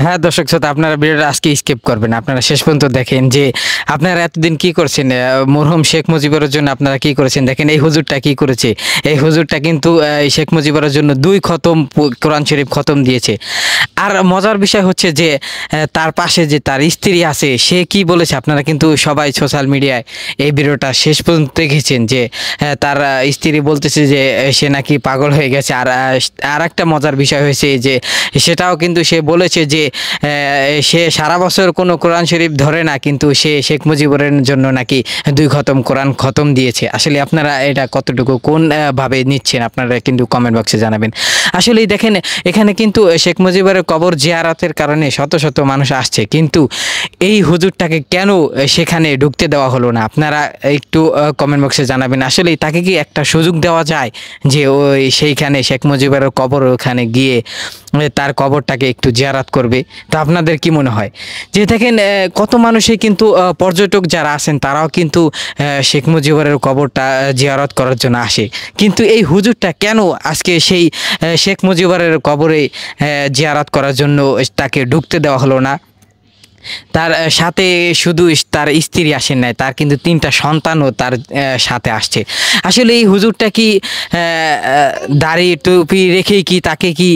হ্যাঁ, দর্শক শ্রোতা আপনারা ভিডিওটা আজকে স্কিপ করবেন। আপনারা শেষ পর্যন্ত দেখেন যে আপনারা এতদিন কি করছেন, মরহুম শেখ মুজিবের জন্য আপনারা কি করেছেন। দেখেন এই হুজুরটা কি করেছে। এই হুজুরটা কিন্তু শেখ মুজিবের জন্য ২ খতম কোরআন শরীফ খতম দিয়েছে। আর মজার বিষয় হচ্ছে যে তার পাশে যে তার স্ত্রী আছে সে কি বলেছে, আপনারা কিন্তু সবাই সোশ্যাল মিডিয়ায় এই ভিডিওটা শেষ পর্যন্ত দেখেছেন যে তার স্ত্রী বলতেছে যে সে নাকি পাগল হয়ে গেছে। আর একটা মজার বিষয় হয়েছে যে সেটাও কিন্তু সে বলেছে যে সে সারা বছর কোনো কোরআন শরীফ ধরে না, কিন্তু সে শেখ মুজিবের জন্য নাকি ২ খতম কোরআন খতম দিয়েছে। আসলে আপনারা এটা কতটুকু কোন ভাবে নিচ্ছেন আপনারা কিন্তু কমেন্ট বক্সে জানাবেন। আসলেই দেখেন এখানে কিন্তু শেখ মুজিবের কবর জিয়ারতের কারণে শত শত মানুষ আসছে, কিন্তু এই হুজুরটাকে কেন সেখানে ঢুকতে দেওয়া হলো না, আপনারা একটু কমেন্ট বক্সে জানাবেন। আসলেই তাকে কি একটা সুযোগ দেওয়া যায় যে ওই সেইখানে শেখ মুজিবের কবর ওখানে গিয়ে তার কবরটাকে একটু জিয়ারত করবে? তা আপনাদের কি মনে হয়? যে দেখেন কত মানুষই কিন্তু পর্যটক যারা আছেন তারাও কিন্তু শেখ মুজিবের কবরটা জিয়ারত করার জন্য আসে, কিন্তু এই হুজুরটা কেন আজকে সেই শেখ মুজিবের কবরে জিয়ারত করার জন্য তাকে ঢুকতে দেওয়া হলো না? তার সাথে শুধু তার স্ত্রী আসেন নাই, তার কিন্তু ৩টা সন্তানও তার সাথে আসছে। আসলে এই হুজুরটা কি দাড়ি টুপি রেখেই কি তাকে কি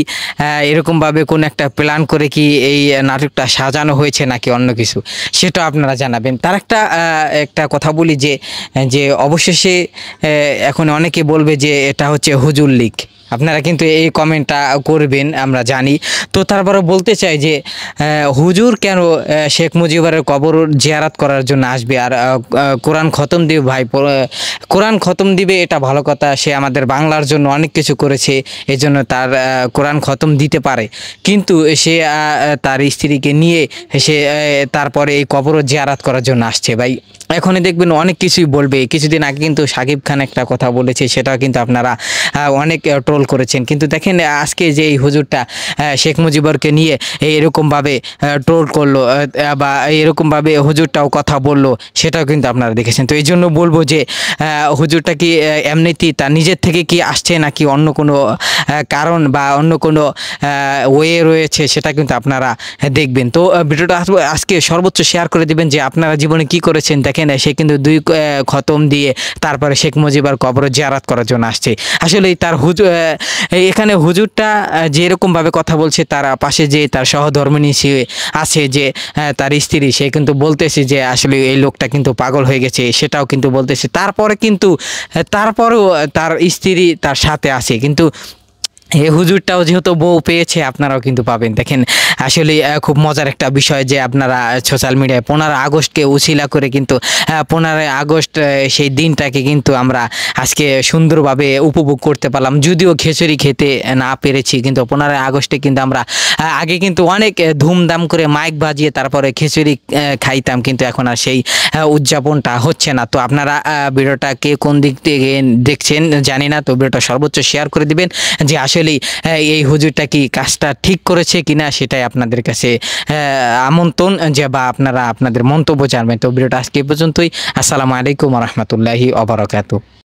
এরকমভাবে কোনো একটা প্ল্যান করে কি এই নাটকটা সাজানো হয়েছে নাকি অন্য কিছু, সেটা আপনারা জানাবেন। তার একটা কথা বলি যে যে অবশেষে এখন অনেকে বলবে যে এটা হচ্ছে হুজুর লীগ। আপনারা কিন্তু এই কমেন্টটা করবেন আমরা জানি। তো তারপরে বলতে চাই যে হুজুর কেন শেখ মুজিবের কবর জিয়ারত করার জন্য আসবে আর কোরআন খতম দিবে? ভাই কোরআন খতম দিবে এটা ভালো কথা, সে আমাদের বাংলার জন্য অনেক কিছু করেছে, এজন্য তার কোরআন খতম দিতে পারে, কিন্তু সে তার স্ত্রীকে নিয়ে সে তারপরে এই কবর জিয়ারত করার জন্য আসছে। ভাই এখনই দেখবেন অনেক কিছুই বলবে। কিছুদিন আগে কিন্তু সাকিব খান একটা কথা বলেছে, সেটাও কিন্তু আপনারা অনেক ট্রোল করেছেন, কিন্তু দেখেন আজকে যে এই হুজুরটা শেখ মুজিবরকে নিয়ে এরকমভাবে ট্রোল করলো বা এরকমভাবে হুজুরটাও কথা বললো, সেটাও কিন্তু আপনারা দেখেছেন। তো এই জন্য বলবো যে হুজুরটা কি এমনিতেই তার নিজের থেকে কি আসছে নাকি অন্য কোনো কারণ বা অন্য কোনো ওয়ে রয়েছে, সেটা কিন্তু আপনারা দেখবেন। তো ভিডিওটা আজকে সর্বোচ্চ শেয়ার করে দিবেন যে আপনারা জীবনে কি করেছেন। দেখেন সে কিন্তু ২ খতম দিয়ে তারপরে শেখ মুজিবের কবর জিয়ারত করার জন্য আসছে। আসলে তার এখানে হুজুরটা যে এরকমভাবে কথা বলছে, তার পাশে যে তার সহধর্মিণী আছে যে তার স্ত্রী, সে কিন্তু বলতেছে যে আসলে এই লোকটা কিন্তু পাগল হয়ে গেছে, সেটাও কিন্তু বলতেছে। তারপরেও তার স্ত্রী তার সাথে আছে, কিন্তু এই হুজুরটাও যেহেতু বউ পেয়েছে আপনারাও কিন্তু পাবেন। দেখেন আসলে খুব মজার একটা বিষয় যে আপনারা সোশ্যাল মিডিয়ায় ১৫ আগস্টকে উছিলা করে কিন্তু ১৫ আগস্ট সেই দিনটাকে কিন্তু আমরা আজকে সুন্দরভাবে উপভোগ করতে পারলাম, যদিও খিচুড়ি খেতে না পেরেছি, কিন্তু ১৫ আগস্টে কিন্তু আমরা আগে কিন্তু অনেক ধুমধাম করে মাইক বাজিয়ে তারপরে খিচুড়ি খাইতাম, কিন্তু এখন আর সেই উদযাপনটা হচ্ছে না। তো আপনারা ভিডিওটা কে কোন দিক থেকে দেখছেন জানি না, তো ভিডিওটা সর্বোচ্চ শেয়ার করে দিবেন যে আসলে এই হুজুরটা কি কাজটা ঠিক করেছে কিনা, সেটাই আপনাদের কাছে আমন্ত্রণ যে বা আপনারা আপনাদের মন্তব্য জানবেন। তো ভিডিওটা আজকে এই পর্যন্তই। আসসালামু আলাইকুম ওয়া রাহমাতুল্লাহি ওয়া বারাকাতুহু।